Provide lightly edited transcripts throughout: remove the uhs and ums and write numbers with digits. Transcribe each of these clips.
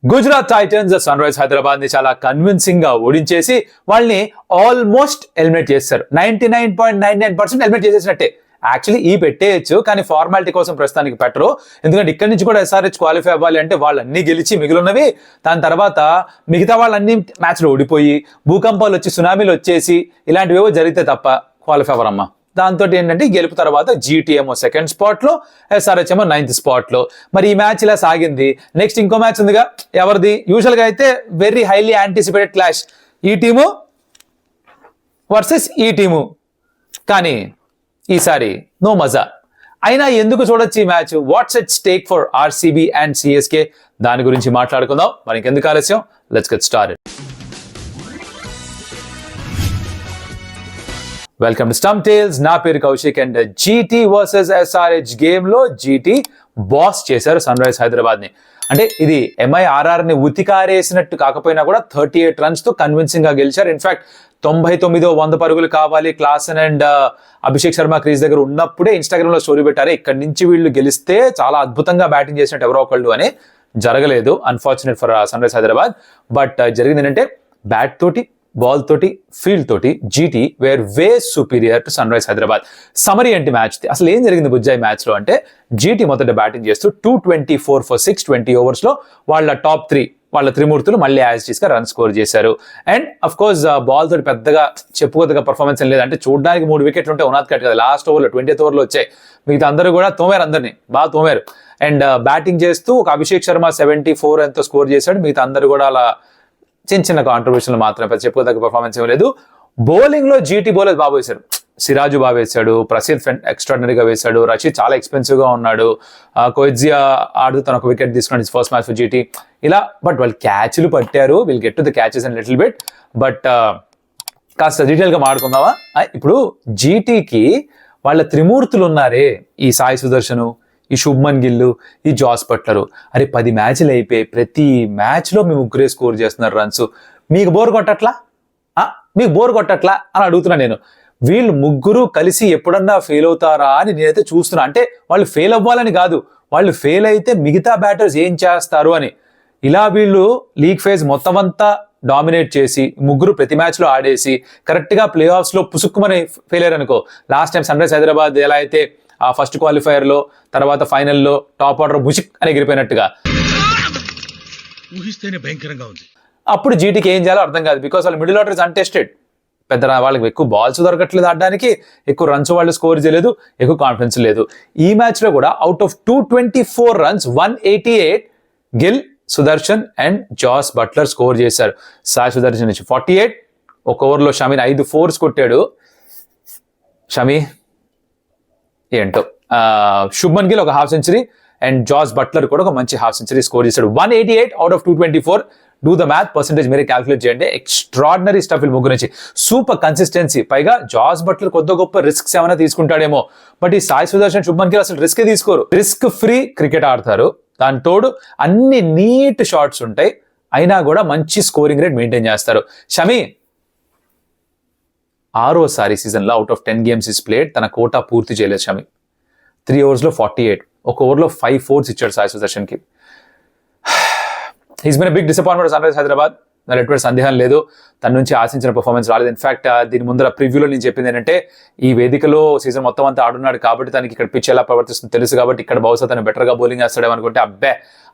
Gujarat titans sun rise Hyderabad ని చాలా convincing గా ఓడించేసి వాళ్ళని ఆల్మోస్ట్ ఎలిమినేట్ చేస్తారు. 99.99% ఎలిమినేట్ చేసేసినట్టే. యాక్చువల్లీ ఈ పెట్టేయచ్చు, కానీ ఫార్మాలిటీ కోసం ప్రస్తుతానికి పెట్టరు. ఎందుకంటే ఇక్కడి నుంచి కూడా SRH క్వాలిఫై అవ్వాలి అంటే వాళ్ళన్నీ గెలిచి మిగిలినవి, దాని తర్వాత మిగతా వాళ్ళన్ని మ్యాచ్లో ఓడిపోయి భూకంపాలు వచ్చి సునామీలు వచ్చేసి ఇలాంటివేవో జరిగితే తప్ప క్వాలిఫై అవ్వరమ్మా. దాంతో ఏంటంటే గెలుపు తర్వాత GTM సెకండ్ స్పాట్ లో, SRH 9th స్పాట్ లో. మరి ఈ మ్యాచ్ ఇలా సాగింది. నెక్స్ట్ ఇంకో మ్యాచ్ ఉందిగా, ఎవరిది? యూజువల్ గా అయితే వెరీ హైలీ యాంటిసిపేటెడ్ క్లాష్, ఈ టీము వర్సెస్ ఈ టీము. కానీ ఈసారి నో మజా. అయినా ఎందుకు చూడొచ్చు ఈ match? What's at stake for RCB and CSK? దాని గురించి మాట్లాడుకుందాం. మరి ఇంకెందుకు ఆలస్యం, let's get started. Welcome to stump tales. నా పేరు Kaushik. And GT versus SRH game లో GT బాస్ చేశారు సన్ రైజ్ హైదరాబాద్ ని. అంటే ఇది MIRR ని ఉతికారేసినట్టు కాకపోయినా కూడా 38 runs తో కన్విన్సింగ్ గా గెలిచారు. ఇన్ఫాక్ట్ 99వ 100 పరుగులు కావాలి Klaasen and Abhishek Sharma crease దగ్గర ఉన్నప్పుడే ఇన్స్టాగ్రామ్ లో స్టోరీ పెట్టారు, ఇక్కడి నుంచి వీళ్ళు గెలిస్తే చాలా అద్భుతంగా బ్యాటింగ్ చేసినట్టు ఎవరో ఒకళ్ళు అని. జరగలేదు, unfortunate for Sun rise Hyderabad. But జరిగింది ఏంటంటే బ్యాట్ తోటి, బాల్ తోటి, ఫీల్డ్ తోటి GT were way superior to Sun rise Hyderabad. Summary ఏంటి మ్యాచ్? అసలు ఏం జరిగింది బుజ్జాయి మ్యాచ్ లో అంటే, GT మొదట బ్యాటింగ్ చేస్తూ 224 for 6 20 overs లో వాళ్ళ టాప్ 3 వాళ్ళ త్రిమూర్తులు మళ్ళీ యాజ్ గా రన్ స్కోర్ చేశారు. అండ్ అఫ్ కోర్స్ బాల్ తోటి పెద్దగా చెప్పుకోదగ్గ పర్ఫార్మెన్స్ ఏం లేదు. అంటే చూడడానికి 3 వికెట్లు ఉంటే ఉనాద్ కట్ కదా, లాస్ట్ ఓవర్లో 20th ఓవర్లో వచ్చాయి. మిగతా అందరూ కూడా తోమారు, అందరినీ బాగా తోమారు. అండ్ బ్యాటింగ్ చేస్తూ ఒక అభిషేక్ శర్మ 74 ఎంతో స్కోర్ చేశాడు. మిగతా అందరూ కూడా అలా చిన్న చిన్న కాంట్రిబ్యూషన్లు మాత్రమే, చెప్పుకోదగ్గ పర్ఫార్మెన్స్ ఏం లేదు. బౌలింగ్ లో GT బౌలర్ బాగా వేశారు. సిరాజు బాగా వేశాడు, ప్రసిద్ ఎక్స్ట్రాడినరీగా వేశాడు, రషీద్ చాలా ఎక్స్పెన్సివ్ గా ఉన్నాడు, కొయిజియా ఆడుతూ తన ఒక వికెట్ తీసుకున్నాడు ఫస్ట్ మ్యాచ్ ఫర్ GT. ఇలా బట్ వాళ్ళు క్యాచ్లు పట్టారు. Will get to the catches and little bit. But కాస్త డీటెయిల్ గా మాట్లాడుకుందామా? ఇప్పుడు GTకి వాళ్ళ త్రిమూర్తులు ఉన్నారే, ఈ సాయి సుదర్శను, ఈ శుభ్మన్ గిల్లు, ఈ జాస్ బట్లరు. అరే 10 మ్యాచ్లు అయిపోయి ప్రతి మ్యాచ్ లో మీ ముగ్గురే స్కోర్ చేస్తున్నారు రన్స్. మీకు బోర్ కొట్టట్లా? మీకు బోర్ కొట్టట్లా అని అడుగుతున్నా నేను. వీళ్ళు ముగ్గురు కలిసి ఎప్పుడన్నా ఫెయిల్ అవుతారా అని నేనైతే చూస్తున్నా. అంటే వాళ్ళు ఫెయిల్ అవ్వాలని కాదు, వాళ్ళు ఫెయిల్ అయితే మిగతా బ్యాటర్స్ ఏం చేస్తారు అని. ఇలా వీళ్ళు లీగ్ ఫేజ్ మొత్తం అంతా డామినేట్ చేసి ముగ్గురు ప్రతి మ్యాచ్ లో ఆడేసి కరెక్ట్ గా ప్లే ఆఫ్స్ లో పుసుక్కుమని ఫెయిల్ అయ్యారు అనుకో. Last time Sun rise Hyderabad ఎలా అయితే ఆ ఫస్ట్ క్వాలిఫైయర్ లో, తర్వాత ఫైనల్లో టాప్ ఆర్డర్ బుషిక్ అని ఎగిరిపోయినట్టుగా, ఊహిస్తేనే భయంకరంగా ఉంది. అప్పుడు GTకి ఏం చేయాలో అర్థం కాదు. బికాస్ వాళ్ళు మిడిల్ ఆర్డర్ ఇస్ అన్టెస్టెడ్. పెద్ద వాళ్ళకి ఎక్కువ బాల్స్ దొరకట్లేదు ఆడడానికి, ఎక్కువ రన్స్ వాళ్ళు స్కోర్ చేయలేదు, ఎక్కువ కాన్ఫిడెన్స్ లేదు. ఈ మ్యాచ్ లో కూడా out of 224 runs 188 Gill, Sudharsan and Jos Buttler score చేశారు. సాయి సుదర్శన్ నుంచి 48, ఒక ఓవర్లో షమీని 5 fours కొట్టాడు. షమీ ఏంటో. శుభ్మన్ గిల్ ఒక half century and Jos Buttler కూడా ఒక మంచి హాఫ్ సెంచరీ స్కోర్ చేశాడు. 188 out of 224. Do the math, percentage మీరే క్యాల్కులేట్ చేయండి. ఎక్స్ట్రాడినరీ స్టఫ్ వీళ్ళు ముగ్గురు నుంచి. Super consistency. పైగా జాస్ బట్లర్ కొద్ది గొప్ప రిస్క్స్ ఏమైనా తీసుకుంటాడేమో, బట్ ఈ సాయి సుదర్శన్, శుభ్మన్ గిల్ అసలు రిస్క్ తీసుకోరు. రిస్క్ ఫ్రీ క్రికెట్ ఆడతారు. దాని తోడు అన్ని నీట్ షాట్స్ ఉంటాయి, అయినా కూడా మంచి స్కోరింగ్ రేట్ మెయింటైన్ చేస్తారు. షమీ 6వ సీజన్లో out of 10 games is played తన కోటా పూర్తి చేయలేదు షమీ. 3 overs లో 48, ఒక ఓవర్లో 5 fours ఇచ్చాడు సాయి సుదర్శన్కి. He's been a big disappointment sun rise Hyderabad. దాని ఎటువంటి సందేహం లేదు, తన నుంచి ఆశించిన పర్ఫార్మెన్స్ రాలేదు. ఇన్ఫాక్ట్ దీని ముందర ప్రివ్యూలో నేను చెప్పింది ఏంటంటే, ఈ వేదికలో సీజన్ మొత్తం అంతా ఆడున్నాడు కాబట్టి తనకి ఇక్కడ పిచ్ ఎలా ప్రవర్తిస్తుందో తెలుసు కాబట్టి ఇక్కడ బహుశా తను బెటర్గా బౌలింగ్ వేస్తాడేమో అనుకుంటే, అబ్బే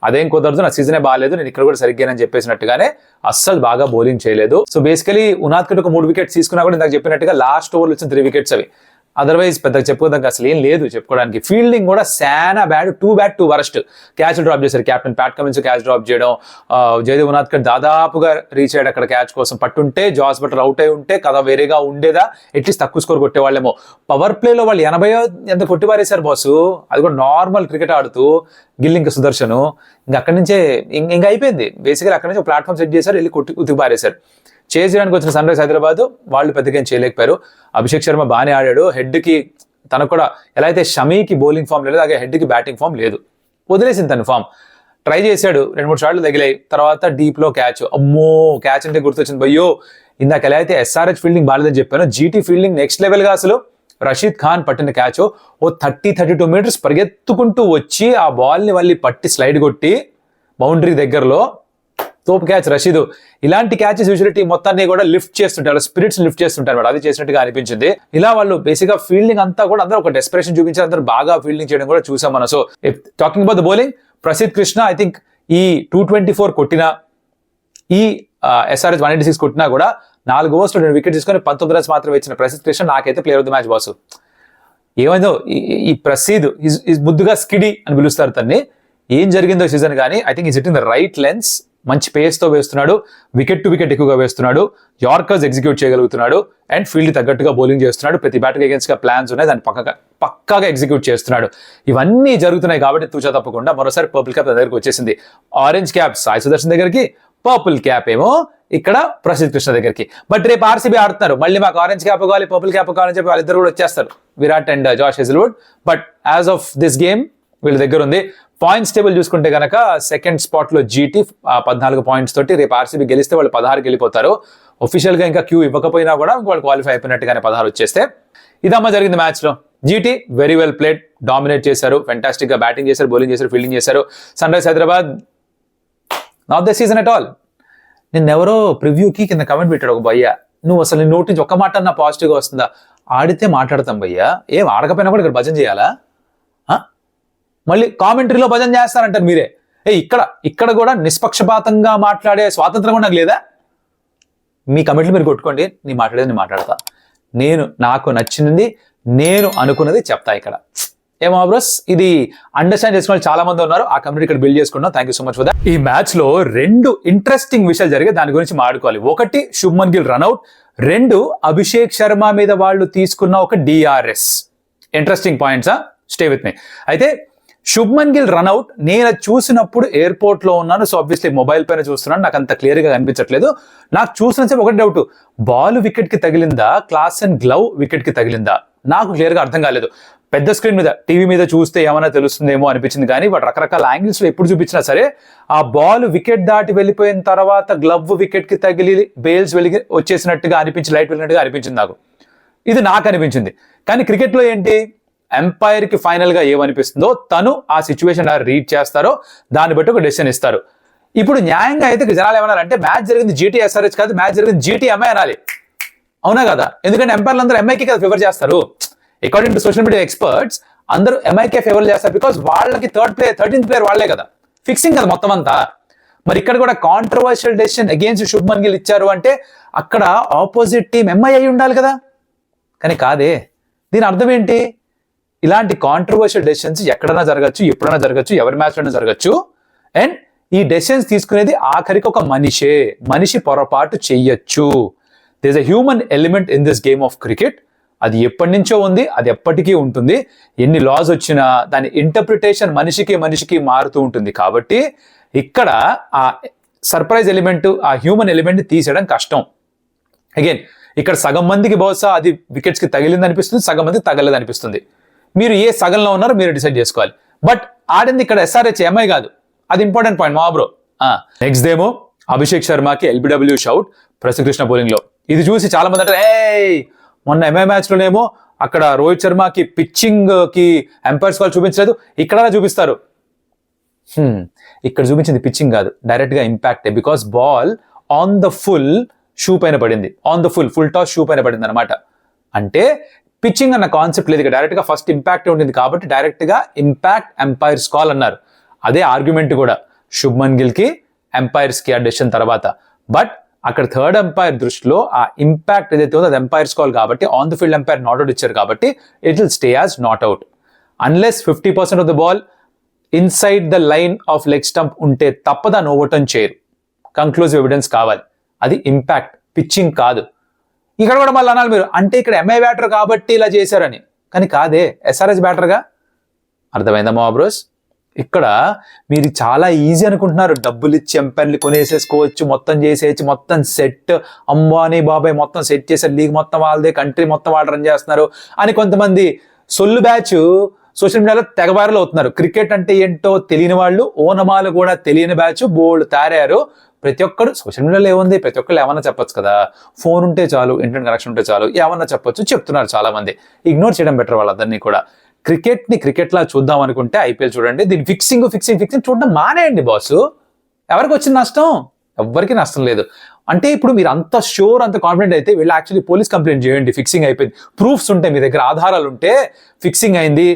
అదేం కుదరదు, నా సీజనే బాగాలేదు, నేను ఇక్కడ కూడా సరిగ్గానని చెప్పేసినట్టుగానే అస్సలు బాగా బౌలింగ్ చేయలేదు. సో బేసికలీ ఉనాద్ కట్ ఒక 3 wickets తీసుకున్నా కూడా ఇందాక చెప్పినట్టుగా లాస్ట్ ఓవర్లో వచ్చిన 3 wickets అవి. అదర్వైజ్ పెద్దగా చెప్పుకోదానికి అసలు ఏం లేదు చెప్పుకోవడానికి. ఫీల్డింగ్ కూడా శానా బ్యాడ్, 2 వరస్ట్. క్యాచ్ డ్రాప్ చేశారు. Captain Pat Cummins catch drop చేయడం, జయదేవ్ ఉనాద్ కట్ దాదాపుగా రీచ్ అయ్యాడు అక్కడ క్యాచ్ కోసం. పట్టుంటే జాస్ బట్లర్ అవుట్ అయి ఉంటే కథ వేరేగా ఉండేదా, అట్లీస్ట్ తక్కువ స్కోర్ కొట్టేవాళ్ళేమో. పవర్ ప్లేలో వాళ్ళు 80 ఎంత కొట్టిపారేశారు బాసు, అది కూడా నార్మల్ క్రికెట్ ఆడుతూ. గిల్ ఇంకా సుదర్శను ఇంకా అక్కడి నుంచే ఇంకా అయిపోయింది. బేసిక్గా అక్కడి నుంచి ఒక ప్లాట్ఫామ్ సెట్ చేశారు, వెళ్ళి ఉతికిపారేశారు. చేయడానికి వచ్చిన సన్ రైజ్ హైదరాబాద్ వాళ్ళు పెద్దగా చేయలేకపోయారు. అభిషేక్ శర్మ బాగానే ఆడాడు. హెడ్కి తనకు కూడా ఎలా అయితే షమీకి బౌలింగ్ ఫామ్ లేదు, అలాగే హెడ్కి బ్యాటింగ్ ఫామ్ లేదు, వదిలేసింది తన ఫామ్. ట్రై చేశాడు, 2-3 షాట్లు తగిలాయి. తర్వాత డీప్ లో క్యాచ్, అమ్మో క్యాచ్ అంటే గుర్తొచ్చింది భయ్యో. ఇందాక ఎలా అయితే SRH ఫీల్డింగ్ బాగాలేదని చెప్పాను, GT ఫీల్డింగ్ నెక్స్ట్ లెవెల్ గా. అసలు రషీద్ ఖాన్ పట్టిన క్యాచ్ ఓ 30-32 meters పరిగెత్తుకుంటూ వచ్చి ఆ బాల్ ని మళ్ళీ పట్టి స్లైడ్ కొట్టి బౌండరీ దగ్గరలో తోపు క్యాచ్ రషీద్. ఇలాంటి క్యాచెస్ యూజువల్లీ టీం మొత్తాన్ని కూడా లిఫ్ట్ చేస్తుంటారు, స్పిరిట్స్ లిఫ్ట్ చేస్తుంటారు. అది చేసినట్టుగా అనిపించింది. ఇలా వాళ్ళు బేసిక్ గా ఫీల్డింగ్ అంతా కూడా అందరూ ఒక డెస్పరేషన్ చూపించారు, అందరూ బాగా ఫీల్డింగ్ చేయడం కూడా చూసాం మనం. So talking about the bowling, Prasidh Krishna I think ఈ 224 కొట్టినా, ఈ SRH 186 కొట్టినా కూడా 4 ఓవర్స్లో 2 వికెట్ తీసుకొని 19 రన్స్ మాత్రమే ఇచ్చిన ప్రసిద్ధ్ కృష్ణ నాకైతే player of the match boss. ఏమైందో ఈ ప్రసిద్ధ్ ముద్దుగా స్కిడీ అని పిలుస్తారు తన్ని. ఏం జరిగిందో సీజన్ కానీ I think is hitting the right lens. మంచి పేస్ తో వేస్తున్నాడు, వికెట్ టు వికెట్ ఎక్కువగా వేస్తున్నాడు, యార్కర్స్ ఎగ్జిక్యూట్ చేయగలుగుతున్నాడు, అండ్ ఫీల్డ్ తగ్గట్టుగా బౌలింగ్ చేస్తున్నాడు. ప్రతి బ్యాట్కి అగేన్స్ట్ గా ప్లాన్స్ ఉన్నాయి, దాన్ని పక్కాగా ఎగ్జిక్యూట్ చేస్తున్నాడు. ఇవన్నీ జరుగుతున్నాయి కాబట్టి తూచా తప్పకుండా మరోసారి పర్పుల్ క్యాప్ దగ్గరికి వచ్చేసింది. ఆరెంజ్ క్యాప్ సాయి సుదర్శన్ దగ్గరికి, పర్పుల్ క్యాప్ ఏమో ఇక్కడ ప్రసిద్ధ్ కృష్ణ దగ్గరికి. బట్ రేపు ఆర్సీబీ ఆడుతున్నారు, మళ్ళీ మాకు ఆరెంజ్ క్యాప్ కావాలి, పర్పుల్ క్యాప్ కావాలని చెప్పి వాళ్ళిద్దరు కూడా వచ్చేస్తారు, Virat and Josh Hazlewood. But as of this game వీళ్ళ దగ్గర ఉంది. పాయింట్స్ టేబుల్ చూసుకుంటే కనుక సెకండ్ స్పాట్ లో జీటీ 14 పాయింట్స్ తోటి. రేపు ఆర్సీబీ గెలిస్తే వాళ్ళు 16 వెళ్ళిపోతారు. ఒఫిషియల్ గా ఇంకా క్యూ ఇవ్వకపోయినా కూడా వాళ్ళు క్వాలిఫై అయిపోయినట్టుగానే 16 వచ్చేస్తే. ఇదమ్మా జరిగింది మ్యాచ్ లో. GT very well played, dominate చేశారు, ఫెంటాస్టిక్ గా బ్యాటింగ్ చేశారు, బౌలింగ్ చేశారు, ఫీల్డింగ్ చేశారు. Sun rise Hyderabad not the season at all. నిన్నెవరో ప్రివ్యూకి కింద కమెంట్ పెట్టాడు ఒక భయ్య, నువ్వు అసలు నీ నోటి నుంచి ఒక్క మాట అన్నా పాజిటివ్గా వస్తుందా? ఆడితే మాట్లాడతాం భయ్యా, ఏం ఆడకపోయినా కూడా ఇక్కడ భజన చేయాలా? మళ్ళీ కామెంటరీలో భజన చేస్తారంటారు మీరే. ఇక్కడ కూడా నిష్పక్షపాతంగా మాట్లాడే స్వాతంత్రం కూడా నాకు లేదా? మీ కమెంట్లు మీరు కొట్టుకోండి, నీ మాట్లాడేది నేను మాట్లాడతా. నాకు నచ్చినది నేను అనుకున్నది చెప్తా ఇక్కడ. ఏమో బ్రోస్, ఇది అండర్స్టాండ్ చేసుకునే చాలా మంది ఉన్నారు. ఆ కమ్యూనిటీ ఇక్కడ బిల్డ్ చేసుకున్నాం. Thank you so much for that. ఈ మ్యాచ్ లో 2 ఇంట్రెస్టింగ్ విషయాలు జరిగే, దాని గురించి మాట్లాడుకోవాలి. ఒకటి శుభ్మన్ గిల్ రన్అట్, 2 అభిషేక్ శర్మ మీద వాళ్ళు తీసుకున్న ఒక DRS. Interesting points, stay with me. అయితే శుభ్మన్ గిల్ రన్అట్ నేను చూసినప్పుడు ఎయిర్పోర్ట్ లో ఉన్నాను, సో ఆబ్వియస్లీ మొబైల్ పైన చూస్తున్నాను, నాకు అంత క్లియర్ గా కనిపించట్లేదు. నాకు చూసిన సేపు ఒకటి డౌట్, బాల్ వికెట్ కి తగిలిందా, క్లాస్ అండ్ గ్లవ్ వికెట్ కి తగిలిందా? నాకు క్లియర్ గా అర్థం కాలేదు. పెద్ద స్క్రీన్ మీద టీవీ మీద చూస్తే ఏమైనా తెలుస్తుందేమో అనిపించింది, కానీ వాటి రకరకాల యాంగిల్స్ లో ఎప్పుడు చూపించినా సరే ఆ బాల్ వికెట్ దాటి వెళ్ళిపోయిన తర్వాత గ్లవ్ వికెట్ కి తగిలి బేల్స్ వెలిగి వచ్చేసినట్టుగా అనిపించి, లైట్ వెళ్ళినట్టుగా అనిపించింది నాకు. ఇది నాకు అనిపించింది. కానీ క్రికెట్ లో ఏంటి, ఎంపైర్ కి ఫైనల్ గా ఏమనిపిస్తుందో తను ఆ సిచ్యువేషన్ రీడ్ చేస్తారో దాన్ని బట్టి ఒక డెసిషన్ ఇస్తారు. ఇప్పుడు న్యాయంగా అయితే జనాలు ఏమన్నారంటే మ్యాచ్ జరిగింది GT SRH కాదు, మ్యాచ్ జరిగింది GT MI అనాలి. అవునా కదా? ఎందుకంటే ఎంపైర్లు అందరూ MIకి కదా ఫేవర్ చేస్తారు. According to social media experts అందరూ MIకే ఫేవర్ చేస్తారు, బికాస్ వాళ్ళకి 13th ప్లేయర్ వాళ్లే కదా, ఫిక్సింగ్ కదా మొత్తం అంతా. మరి ఇక్కడ కూడా controversial decision against Shubman Gill ఇచ్చారు అంటే అక్కడ ఆపోజిట్ టీం MI అయి ఉండాలి కదా, కానీ కాదే. దీని అర్థం ఏంటి? ఇలాంటి కాంట్రవర్షియల్ డెసిషన్స్ ఎక్కడైనా జరగచ్చు, ఎప్పుడైనా జరగచ్చు, ఎవరి మ్యాచ్లోనే జరగచ్చు. అండ్ ఈ డెసిషన్స్ తీసుకునేది ఆఖరికి ఒక మనిషి పొరపాటు చెయ్యొచ్చు. There is a human element in this game of cricket. అది ఎప్పటి నుంచో ఉంది, అది ఎప్పటికీ ఉంటుంది. ఎన్ని లాస్ వచ్చినా దాని ఇంటర్ప్రిటేషన్ మనిషికి మారుతూ ఉంటుంది. కాబట్టి ఇక్కడ ఆ సర్ప్రైజ్ ఎలిమెంట్, ఆ హ్యూమన్ ఎలిమెంట్ తీసేయడం కష్టం. అగైన్ ఇక్కడ సగం మందికి బహుశా అది వికెట్స్ కి తగిలింది అనిపిస్తుంది, సగం మందికి తగలేదు అనిపిస్తుంది. మీరు ఏ సగంలో ఉన్నారో మీరు డిసైడ్ చేసుకోవాలి. బట్ ఆడింది ఇక్కడ SRH MI కాదు, అది ఇంపార్టెంట్ పాయింట్ మా బ్రో. నెక్స్ట్ డేమో అభిషేక్ శర్మకి LBW shout Prasidh Krishna bowling లో. ఇది చూసి చాలా మంది అంటారు, మొన్న MI మ్యాచ్ లోనేమో అక్కడ రోహిత్ శర్మకి పిచ్చింగ్ కి ఎంపైర్స్ వాళ్ళు చూపించలేదు, ఇక్కడ చూపిస్తారు. ఇక్కడ చూపించింది పిచ్చింగ్ కాదు, డైరెక్ట్ గా impact. Because ball on the full shoe పైన పడింది, on the full toss shoe పైన పడింది అనమాట. అంటే పిచ్చింగ్ అన్న కాన్సెప్ట్ లేదు, డైరెక్ట్ గా ఫస్ట్ ఇంపాక్ట్ ఉంటుంది కాబట్టి డైరెక్ట్ గా ఇంపాక్ట్ ఎంపైర్స్ కాల్ అన్నారు. అదే ఆర్గ్యుమెంట్ కూడా శుభ్మన్ గిల్ కి ఎంపైర్స్ కి ఆ డెసిషన్ తర్వాత. బట్ అక్కడ థర్డ్ ఎంపైర్ దృష్టిలో ఆ ఇంపాక్ట్ ఏదైతే ఉందో అది ఎంపైర్స్ కాల్ కాబట్టి on the field umpire not out ఇచ్చారు కాబట్టి it will stay as not out unless 50% of the ball inside the line of leg stump ఉంటే తప్ప దాన్ని ఓవర్టర్న్ చేయరు. కంక్లూజివ్ ఎవిడెన్స్ కావాలి, అది ఇంపాక్ట్, పిచ్చింగ్ కాదు. ఇక్కడ కూడా మళ్ళీ అనాలి మీరు, అంటే ఇక్కడ MI బ్యాటర్ కాబట్టి ఇలా చేశారని, కానీ కాదే, SRH బ్యాటర్గా. అర్థమైందమ్మా బ్రోస్? ఇక్కడ మీరు చాలా ఈజీ అనుకుంటున్నారు, డబ్బులు ఇచ్చి ఎంపైర్లు కొనేసేసుకోవచ్చు, మొత్తం చేసేయచ్చు, మొత్తం సెట్, అంబానీ బాబాయ్ మొత్తం సెట్ చేశారు, లీగ్ మొత్తం వాళ్ళదే, కంట్రీ మొత్తం వాళ్ళు రన్ చేస్తున్నారు అని కొంతమంది సొల్లు బ్యాచ్ సోషల్ మీడియాలో తెగబారలు అవుతున్నారు. క్రికెట్ అంటే ఏంటో తెలియని వాళ్ళు, ఓనమాలు కూడా తెలియని బ్యాచ్ బోల్డ్ తయారయ్యారు. ప్రతి ఒక్కరు సోషల్ మీడియాలో ఏముంది, ప్రతి ఒక్కరు ఏమన్నా చెప్పొచ్చు కదా, ఫోన్ ఉంటే చాలు, ఇంటర్నెట్ కనెక్షన్ ఉంటే చాలు, ఏమన్నా చెప్పొచ్చు, చెప్తున్నారు చాలా మంది. ఇగ్నోర్ చేయడం బెటర్ వాళ్ళందరినీ కూడా. క్రికెట్ లా చూద్దాం అనుకుంటే IPL చూడండి, దీని ఫిక్సింగ్ చూడడం మానేయండి బాసు. ఎవరికి వచ్చిన నష్టం? ఎవ్వరికి నష్టం లేదు. అంటే ఇప్పుడు మీరు అంత షూర్ అంత కాన్ఫిడెంట్ అయితే వీళ్ళు యాక్చువల్లీ పోలీస్ కంప్లైంట్ చేయండి, ఫిక్సింగ్ అయిపోయింది, ప్రూఫ్స్ ఉంటాయి మీ దగ్గర, ఆధారాలు ఉంటే ఫిక్సింగ్ అయింది,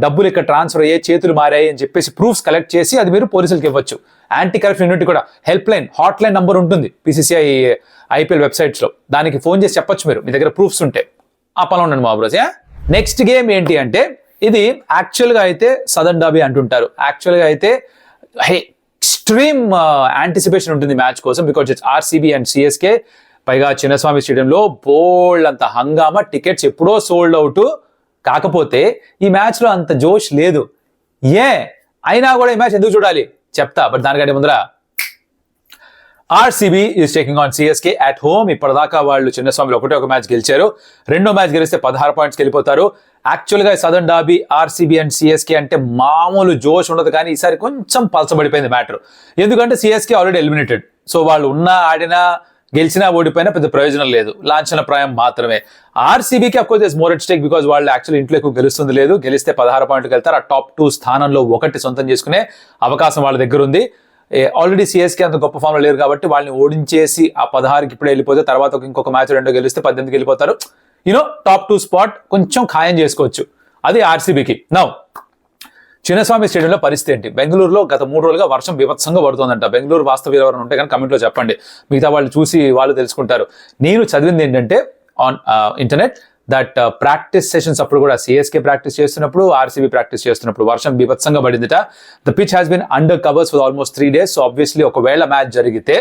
డబ్బులు ఇక్కడ ట్రాన్స్ఫర్ అయ్యాయి, చేతులు మారాయి అని చెప్పేసి ప్రూఫ్స్ కలెక్ట్ చేసి అది మీరు పోలీసులకు ఇవ్వచ్చు. యాంటీ కరప్షన్ యూనిట్ కూడా help line, hot line number ఉంటుంది PCCI IPL వెబ్సైట్స్లో, దానికి ఫోన్ చేసి చెప్పొచ్చు మీరు, మీ దగ్గర ప్రూఫ్స్ ఉంటే. ఆ పని ఉండండి మా బ్రోస్. నెక్స్ట్ గేమ్ ఏంటి అంటే ఇది యాక్చువల్గా అయితే సదర్న్ డర్బీ అంటుంటారు, యాక్చువల్గా అయితే ఎక్స్ట్రీమ్ యాంటిసిపేషన్ ఉంటుంది మ్యాచ్ కోసం, because it's RCB and CSK, పైగా చిన్నస్వామి స్టేడియంలో బోల్డ్ అంత హంగామా, టికెట్స్ ఎప్పుడో సోల్డ్ అవుట్. కాకపోతే ఈ మ్యాచ్లో అంత జోష్ లేదు. అయినా కూడా ఈ మ్యాచ్ ఎందుకు చూడాలి చెప్తా, బట్ దానికంటే ముందర RCB is taking on CSK at home. ఇప్పటిదాకా వాళ్ళు చిన్నస్వామిలో ఒక మ్యాచ్ గెలిచారు, రెండో మ్యాచ్ గెలిస్తే 16 పాయింట్స్కి వెళ్ళిపోతారు. యాక్చువల్గా southern derby RCB and CSK అంటే మామూలు జోష్ ఉండదు, కానీ ఈసారి కొంచెం పలచబడిపోయింది మ్యాటర్. ఎందుకంటే CSK ఆల్రెడీ ఎలిమినేటెడ్, సో వాళ్ళు ఆడినా గెలిచినా ఓడిపోయినా పెద్ద ప్రయోజనం లేదు, లాంఛన ప్రాయం మాత్రమే. RCBకి of course is more at stake, because వాళ్ళు యాక్చువల్లీ ఇంట్లో ఎక్కువ గెలుస్తుంది లేదు, గెలిస్తే 16 పాయింట్కి వెళ్తారు. ఆ టాప్ 2 స్థానంలో ఒకటి సొంతం చేసుకునే అవకాశం వాళ్ళ దగ్గర ఉంది. ఆల్రెడీ CSK అంత గొప్ప ఫామ్లో లేరు కాబట్టి వాళ్ళని ఓడించేసి ఆ 16కి ఇప్పుడే వెళ్ళిపోతే తర్వాత ఇంకొక మ్యాచ్ రెండో గెలిస్తే 18కి వెళ్ళిపోతారు. టాప్ 2 స్పాట్ కొంచెం ఖాయం చేసుకోవచ్చు, అది RCBకి. నౌ చిన్నస్వామి స్టేడియంలో పరిస్థితి ఏంటి? బెంగళూరులో గత 3 రోజులుగా వర్షం బీభత్సంగా పడుతుందంట. బెంగళూరు వాస్తవ ఎవరైనా ఉంటే కానీ కమెంట్లో చెప్పండి, మిగతా వాళ్ళు చూసి వాళ్ళు తెలుసుకుంటారు. నేను చదివింది ఏంటంటే on internet that practice sessions అప్పుడు కూడా CSK ప్రాక్టీస్ చేస్తున్నప్పుడు, RCB ప్రాక్టీస్ చేస్తున్నప్పుడు వర్షం బీభత్సంగా పడిందిట. The pitch has been under covers for almost 3 days. So obviously ఒకవేళ మ్యాచ్ జరిగితే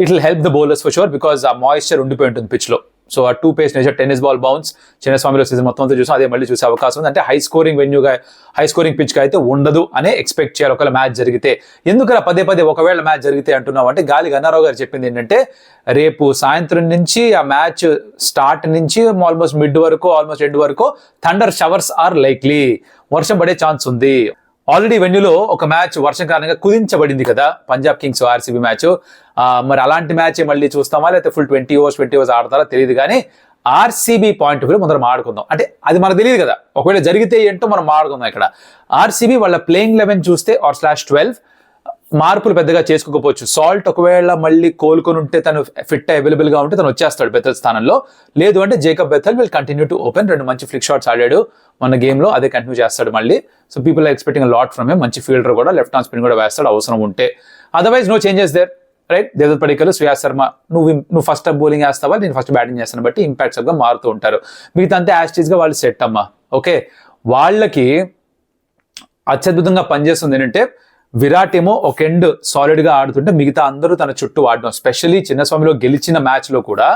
it will help the bowlers for sure, because ఆ మాయిశ్చర్ ఉండిపోయి ఉంటుంది పిచ్ లో. సో ఆ 2 pace nature, tennis ball bounce చిన్నస్వామిలో సీజన్ మొత్తం అంతా చూసాం, అదే మళ్ళీ చూసే అవకాశం ఉంది. అంటే హై స్కోరింగ్ పిచ్ గా అయితే ఉండదు అనే ఎక్స్పెక్ట్ చేయాలి ఒకవేళ మ్యాచ్ జరిగితే. ఎందుకలా పదే ఒకవేళ మ్యాచ్ జరిగితే అంటున్నాం అంటే, గాలి గన్నారావు గారు చెప్పింది ఏంటంటే రేపు సాయంత్రం నుంచి ఆ మ్యాచ్ స్టార్ట్ నుంచి ఆల్మోస్ట్ మిడ్ వరకు, ఆల్మోస్ట్ ఎండ్ వరకు థండర్ షవర్స్ ఆర్ లైక్లీ, వర్షం పడే ఛాన్స్ ఉంది. ఆల్రెడీ వెన్యూలో ఒక మ్యాచ్ వర్షం కారణంగా కుదించబడింది కదా, పంజాబ్ కింగ్స్ RCB మ్యాచ్. మరి అలాంటి మ్యాచ్ మళ్ళీ చూస్తామా, లేకపోతే ఫుల్ 20 overs ఆడతారా తెలియదు, కానీ RCB పాయింట్ ఆఫ్ వ్యూ ముందర మాట్లాడుకుందాం. అంటే అది మనకు తెలియదు కదా, ఒకవేళ జరిగితే ఏంటో మనం మాట్లాడుకుందాం. ఇక్కడ RCB వాళ్ళ ప్లేయింగ్ 11 చూస్తే /12 మార్పులు పెద్దగా చేసుకోకపోవచ్చు. సాల్ట్ ఒకవేళ మళ్ళీ కోలుకొని ఉంటే, తను ఫిట్ అవైలబుల్ గా ఉంటే తను వచ్చేస్తాడు బెథెల్ స్థానంలో, లేదు అంటే Jacob Bethell will continue to open. 2 మంచి ఫ్లిక్ షాట్స్ ఆడాడు మన గేమ్ లో, అదే కంటిన్యూ చేస్తాడు మళ్ళీ. So people are expecting lot from him. మంచి ఫీల్డర్ కూడా, లెఫ్ట్ ఆన్ స్పిన్ కూడా వేస్తాడు అవసరం ఉంటే. Otherwise no changes there, right? Devdutt Padikkal, Shreyas Sharma, నువ్వు ఫస్ట్ బౌలింగ్ వేస్తావా, నేను ఫస్ట్ బ్యాటింగ్ చేస్తాను బట్టి ఇంపాక్ట్స్ గా మారుతూ ఉంటారు. మిగతా అంతే యాస్టీస్ గా వాళ్ళు సెట్ అమ్మా. ఓకే, వాళ్ళకి అత్యద్భుతంగా పనిచేస్తుంది ఏంటంటే, విరాట్ ఏమో ఒక ఎండ్ సాలిడ్ గా ఆడుతుంటే మిగతా అందరూ తన చుట్టూ ఆడడం. స్పెషల్లీ చిన్నస్వామిలో గెలిచిన మ్యాచ్ లో కూడా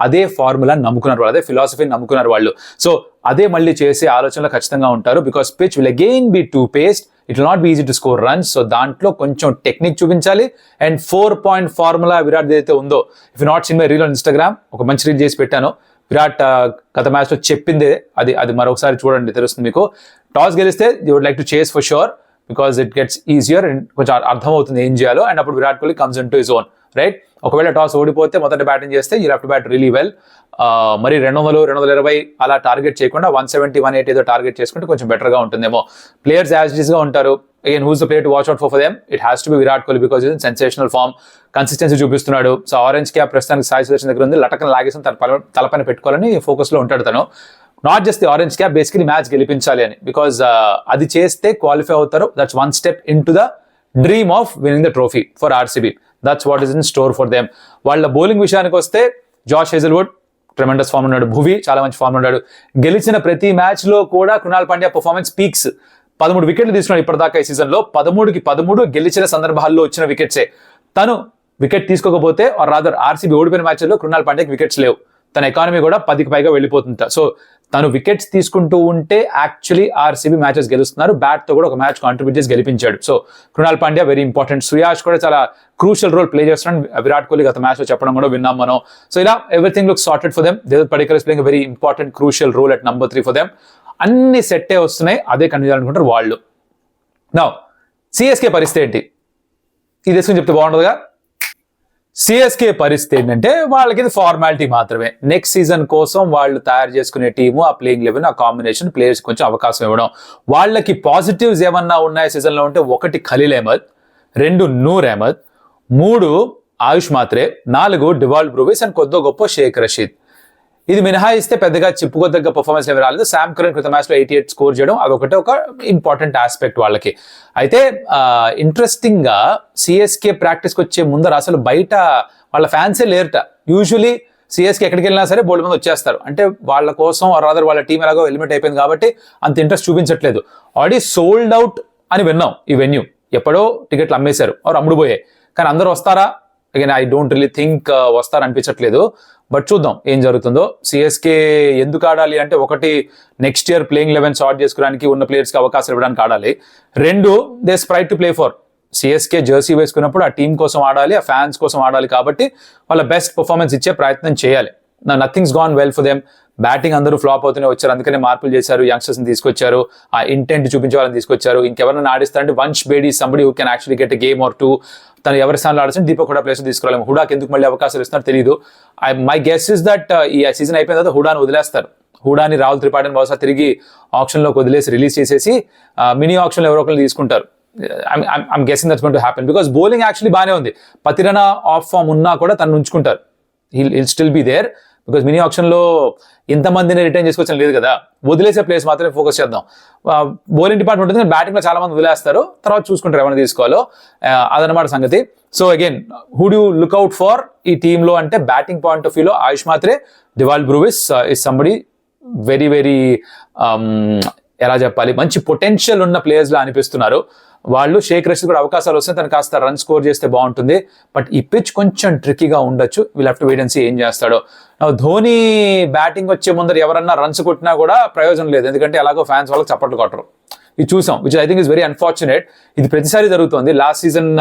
అదే ఫార్ములా నమ్ముకున్నారు వాళ్ళు, అదే ఫిలాసఫీని నమ్ముకున్నారు వాళ్ళు. సో అదే మళ్ళీ చేసే ఆలోచనలో ఖచ్చితంగా ఉంటారు, because pitch will again be 2 paced, it will not be easy to score runs. So దాంట్లో కొంచెం టెక్నిక్ చూపించాలి. అండ్ 4-point ఫార్ములా విరాట్ ఏదైతే ఉందో, if you not seen my reel on Instagram, ఒక మంచి రీల్ చేసి పెట్టాను. విరాట్ గత మ్యాచ్ లో చెప్పిందే అది మరొకసారి చూడండి, తెలుస్తుంది మీకు. టాస్ గెలిస్తే you would like to chase for sure, because it gets easier and కొంచెం అర్థం అవుతుంది ఏం చేయాలో. అండ్ అప్పుడు Virat Kohli comes in to his own, right? ఒకవేళ టాస్ ఓడిపోతే మొదట బ్యాటింగ్ చేస్తే you have to bat really well. మరి 200, 220 అలా టార్గెట్ చేయకుండా 170, 180 ఏదో టార్గెట్ చేసుకుంటే కొంచెం బెటర్గా ఉంటుందేమో. ప్లేయర్స్ యాజ్ ఇట్ ఈస్ గా ఉంటారు. Again who's the player to watch out for them? It has to be Virat Kohli, because is sensational form, consistency చూపిస్తున్నాడు. సో ఆరెంజ్ క్యాప్ ప్రస్తుతానికి సాయి సుదర్శన్ దగ్గర ఉంది, లటకన్ లాగేసి తలపైన పెట్టుకోవాలని ఫోకస్ లో ఉంటాడు తను. Not just the orange cap, basically match గెలిపించాలి అని, బికాజ్ అది చేస్తే క్వాలిఫై అవుతారు. That's 1 step in to the dream of winning the trophy for RCB. That's what is in store for them. వాళ్ళ బౌలింగ్ విషయానికి వస్తే, జాష్ హేజల్వుడ్ ట్రెమెండస్ ఫామ్ ఉన్నాడు, భువి చాలా మంచి ఫామ్ ఉన్నాడు. గెలిచిన ప్రతి మ్యాచ్ లో కూడా కృణాల్ పాండ్యా పర్ఫార్మెన్స్ పీక్స్. 13 వికెట్లు తీసుకున్నాడు ఇప్పటిదాకా ఈ సీజన్ లో. 13కి 13 గెలిచిన సందర్భాల్లో వచ్చిన వికెట్సే. తను వికెట్ తీసుకోకపోతే, ఆర్ రాదర్ RCB ఓడిపోయిన మ్యాచ్ల్లో కృణాల్ పాండ్యాకి వికెట్స్ లేవు. తన ఎకానమీ కూడా 10కి పైగా వెళ్ళిపోతుంట. సో తను వికెట్స్ తీసుకుంటూ ఉంటే యాక్చువల్లీ RCB మ్యాచెస్ గెలుస్తున్నారు. బ్యాట్ తో కూడా ఒక మ్యాచ్ కాంట్రిబ్యూట్ చేసి గెలిపించాడు. So Krunal Pandya very important. Suyash కూడా చాలా క్రూషియల్ రోల్ ప్లే చేస్తున్నాడు. విరాట్ కోహ్లీ గత మ్యాచ్ లో చెప్పడం కూడా విన్నాం మనం. సో ఇలా everything looks sorted for them. Devdutt Padikkal is playing very important crucial role at number 3 for them. అన్ని సెట్టే వస్తున్నాయి, అదే కంటిన్యూ చేయాలనుకుంటారు వాళ్ళు. నౌ CSK పరిస్థితి ఏంటి? ఇది తీసుకుని చెప్తే బాగుంటుందిగా. CSK పరిస్థితి ఏంటంటే, వాళ్ళకి ఇది ఫార్మాలిటీ మాత్రమే. నెక్స్ట్ సీజన్ కోసం వాళ్ళు తయారు చేసుకునే టీము, ఆ ప్లేయింగ్ 11, ఆ కాంబినేషన్ ప్లేయర్స్ కొంచెం అవకాశం ఇవ్వడం. వాళ్ళకి పాజిటివ్స్ ఏమన్నా ఉన్నాయి సీజన్ లో ఉంటే, ఒకటి ఖలీల్ అహ్మద్, 2 నూర్ అహ్మద్, 3 ఆయుష్ మాత్రే, 4 డివాల్డ్ బ్రూవిస్ అండ్ కొద్దో గొప్ప షేక్ రషీద్. ఇది మినహాయిస్తే పెద్దగా చెప్పుకోదగ్గ పర్ఫార్మెన్స్ ఏమి రాలేదు. శామ్ కరన్ క్రితం మ్యాచ్ లో 88 స్కోర్ చేయడం అదొకటే ఒక ఇంపార్టెంట్ ఆస్పెక్ట్ వాళ్ళకి. అయితే ఇంట్రెస్టింగ్ గా సిఎస్కే ప్రాక్టీస్కి వచ్చే ముందర అసలు బయట వాళ్ళ ఫ్యాన్సే లేరట. యూజువలీ సిఎస్కే ఎక్కడికి వెళ్ళినా సరే బోల్డ్ మంది వచ్చేస్తారు, అంటే వాళ్ళ కోసం రాదర్ వాళ్ళ టీం ఎలాగో ఎలిమినేట్ అయిపోయింది కాబట్టి అంత ఇంట్రెస్ట్ చూపించట్లేదు. ఆల్రెడీ సోల్డ్ అవుట్ అని విన్నాం ఈ వెన్యూ, ఎప్పుడో టికెట్లు అమ్మేశారు ఆర్ అమ్ముడు పోయాయి. కానీ అందరూ వస్తారా? Again I don't really think వస్తారనిపించట్లేదు. బట్ చూద్దాం ఏం జరుగుతుందో. సిఎస్కే ఎందుకు ఆడాలి అంటే, ఒకటి నెక్స్ట్ ఇయర్ ప్లేయింగ్ 11 సార్ట్ చేసుకోవడానికి ఉన్న ప్లేయర్స్కి అవకాశం ఇవ్వడానికి ఆడాలి. 2 they Sprite to play for. CSK Jersey వేసుకున్నప్పుడు ఆ టీం కోసం ఆడాలి, ఆ ఫ్యాన్స్ కోసం ఆడాలి, కాబట్టి వాళ్ళ బెస్ట్ పర్ఫార్మెన్స్ ఇచ్చే ప్రయత్నం చేయాలి. Nothings gone well for them. Batting అందరూ ఫ్లాప్ అవుతూనే వచ్చారు, అందుకనే మార్పులు చేశారు, యంగ్స్టర్స్ ని తీసుకొచ్చారు, ఆ ఇంటెంట్ చూపించే వాళ్ళని తీసుకొచ్చారు. ఇంకెవరైనా ఆడిస్తారంటే Vansh Bedi somebody who can actually get a game or 2. తను ఎవరి స్థానంలో ఆడిస్తే దీపక్ హుడా ప్లేస్ తీసుకురాలేము. హుడాకి ఎందుకు మళ్ళీ అవకాశాలు ఇస్తున్నారు తెలియదు. మై గెస్ ఇస్ దట్ ఈ సీజన్ అయిపోయిన తర్వాత హుడాని వదిలేస్తారు. హుడాని, రాహుల్ త్రిపాఠిని బహుశా తిరిగి ఆప్షన్లోకి వదిలేసి రిలీజ్ చేసేసి మినీ ఆప్షన్లో ఎవరో ఒకరు తీసుకుంటారు. I'm guessing that's going to happen because bowling actually బాగానే ఉంది. పతిరణ ఆఫ్ ఫామ్ ఉన్నా కూడా తను ఉంచుకుంటారు. He'll still be there because mini ఆప్షన్లో ఇంతమందిని రిటైన్ చేసుకోవచ్చు లేదు కదా, వదిలేసే ప్లేస్ మాత్రమే ఫోకస్ చేద్దాం. బౌలింగ్ డిపార్ట్మెంట్ ఉంటుంది, బ్యాటింగ్లో చాలా మంది వదిలేస్తారు, తర్వాత చూసుకుంటారు ఎవరైనా తీసుకోవాలో. అదనమాట సంగతి. So again who do look out for ఈ టీంలో అంటే, బ్యాటింగ్ పాయింట్ ఆఫ్ వ్యూలో ఆయుష్ మాత్రే, Dewald బ్రూవిస్ is somebody very very ఎలా చెప్పాలి, మంచి పొటెన్షియల్ ఉన్న ప్లేయర్స్ లా అనిపిస్తున్నారు వాళ్ళు. షేక్ రషీద్ కూడా అవకాశాలు వస్తే తను కాస్త రన్ స్కోర్ చేస్తే బాగుంటుంది. బట్ ఈ పిచ్ కొంచెం ట్రిక్కీగా ఉండొచ్చు. Will have to wait and see ఏం చేస్తాడో. ధోని బ్యాటింగ్ వచ్చే ముందర ఎవరన్నా రన్స్ కొట్టినా కూడా ప్రయోజనం లేదు, ఎందుకంటే ఎలాగో ఫ్యాన్స్ వాళ్ళకి చప్పట్లు కొట్టరు. ఇది చూసాం, which I think is very unfortunate. ఇది ప్రతిసారి జరుగుతుంది. Last season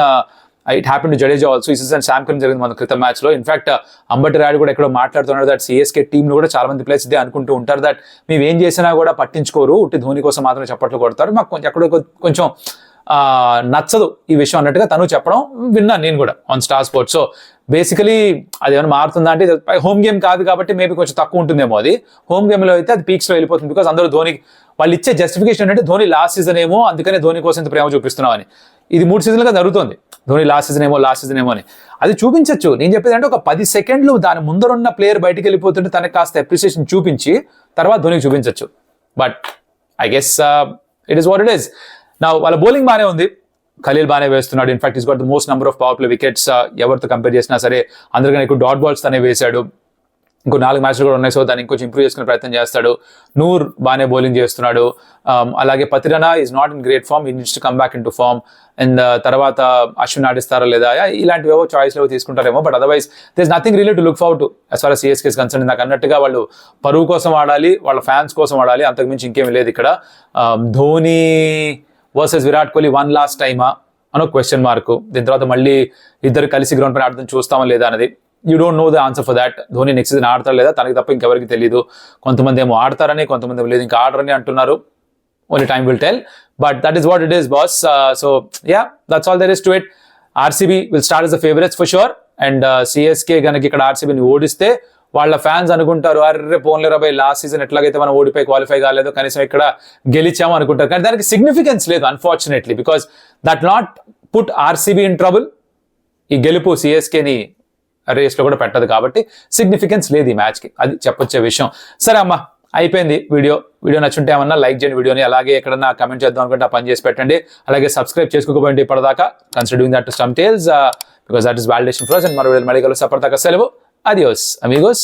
it happen to Jadeja also. ఈ సీజన్ శామ్ కరన్ జరిగింది మన క్రితం మ్యాచ్ లో. ఇన్ఫాక్ట్ అంబటి రాయుడు కూడా ఎక్కడో మాట్లాడుతున్నాడు దట్ సిఎస్కే టీమ్ లో కూడా చాలా మంది ప్లేయర్స్ ఇదే అనుకుంటూ ఉంటారు దట్ మేము ఏం చేసినా కూడా పట్టించుకోరు, ఉట్టి ధోని కోసం మాత్రమే చప్పట్లు కొడతారు, మాకు కొంచెం ఎక్కడో కొంచెం నచ్చదు ఈ విషయం అన్నట్టుగా తను చెప్పడం విన్నాను నేను కూడా on star sports. So basically అది ఏమైనా మారుతుందా అంటే, హోమ్ గేమ్ కాదు కాబట్టి మేబీ కొంచెం తక్కువ ఉంటుందేమో. అది హోమ్ గేమ్ లో అయితే అది పీక్స్ లో వెళ్ళిపోతుంది. బికాస్ అందరూ ధోని వాళ్ళు ఇచ్చే జస్టిఫికేషన్ అంటే ధోని లాస్ట్ సీజన్ ఏమో అందుకనే ధోని కోసం ఇంత ప్రేమ చూపిస్తున్నాం అని. ఇది 3 సీజన్లుగా జరుగుతుంది. ధోని లాస్ట్ సీజన్ ఏమో అని అది చూపించచ్చు. నేను చెప్పేది అంటే, ఒక 10 సెకండ్లు దాని ముందరున్న ప్లేయర్ బయటికి వెళ్ళిపోతుంటే తనకి కాస్త అప్రిసియేషన్ చూపించి తర్వాత ధోనికి చూపించచ్చు. But I guess it is what it is. నా వాళ్ళ బౌలింగ్ బాగానే ఉంది, ఖలీల్ బాగానే వేస్తున్నాడు. In fact he's got the most number of power play wickets. ఎవరితో కంపేర్ చేసినా సరే అందరికన్నా ఎక్కువ డాట్ బాల్స్ తనే వేశాడు. ఇంకో 4 మ్యాచ్లు కూడా ఉన్నాయి, సో దాన్ని ఇంకొంచెం ఇంప్రూవ్ చేసుకునే ప్రయత్నం చేస్తాడు. నూర్ బాగానే బౌలింగ్ చేస్తున్నాడు. అలాగే Pathirana is not in great form, he needs to come back into form. And తర్వాత అశ్విన్ ఆడిస్తారా లేదా ఇలాంటివేవో చాయిస్లు తీసుకుంటారేమో. But otherwise there is nothing really to look forward to as far as CSK is concern. నాకు అన్నట్టుగా వాళ్ళు పరువు కోసం ఆడాలి, వాళ్ళ ఫ్యాన్స్ కోసం ఆడాలి, అంతకుమించి ఇంకేమీ లేదు ఇక్కడ. Dhoni versus Virat Kohli one last టైమా అనో క్వశ్చన్ మార్క్. దీని తర్వాత మళ్ళీ ఇద్దరు కలిసి గ్రౌండ్ పైన ఆడడం చూస్తామా లేదా అనేది you don't know the answer for that. Dhoni next season ఆడతారు లేదా తనకి తప్ప ఇంకెవరికి తెలియదు. కొంతమంది ఏమో ఆడతారని, కొంతమంది లేదు ఇంకా ఆడరని అంటున్నారు. Only time will tell. But that is what it is boss. So yeah, that's all there is to it. RCB will start as the favorites for sure. And CSK కనుక ఇక్కడ ఆర్సీబీని ఓడిస్తే వాళ్ళ ఫ్యాన్స్ అనుకుంటారు, అర్రే పోన్లేరా బై లాస్ట్ సీజన్ ఎట్లాగైతే మనం ఓడిపోయి qualify కాలేదు, కనీసం ఇక్కడ గెలిచాము అనుకుంటారు. కానీ దానికి సిగ్నిఫికెన్స్ లేదు unfortunately, because that not put RCB in trouble. ఈ గెలుపు సిఎస్కేని రేస్లో కూడా పెట్టదు కాబట్టి సిగ్నిఫికెన్స్ లేదు ఈ మ్యాచ్కి, అది చెప్పొచ్చే విషయం. సరే అమ్మా, అయిపోయింది వీడియో నచ్చుంటే ఏమన్నా లైక్ చేయండి వీడియోని. అలాగే ఎక్కడన్నా కమెంట్ చేద్దాం అనుకుంటే ఆ పని చేసి పెట్టండి. అలాగే సబ్స్క్రైబ్ చేసుకోకపోయింది ఇప్పటిదాకా, consider doing that to some tales because that is validation for us. And మరో మళ్ళీ కలుస్తాం. అప్పటిదాకా సెలవు. అడియోస్ అమిగోస్.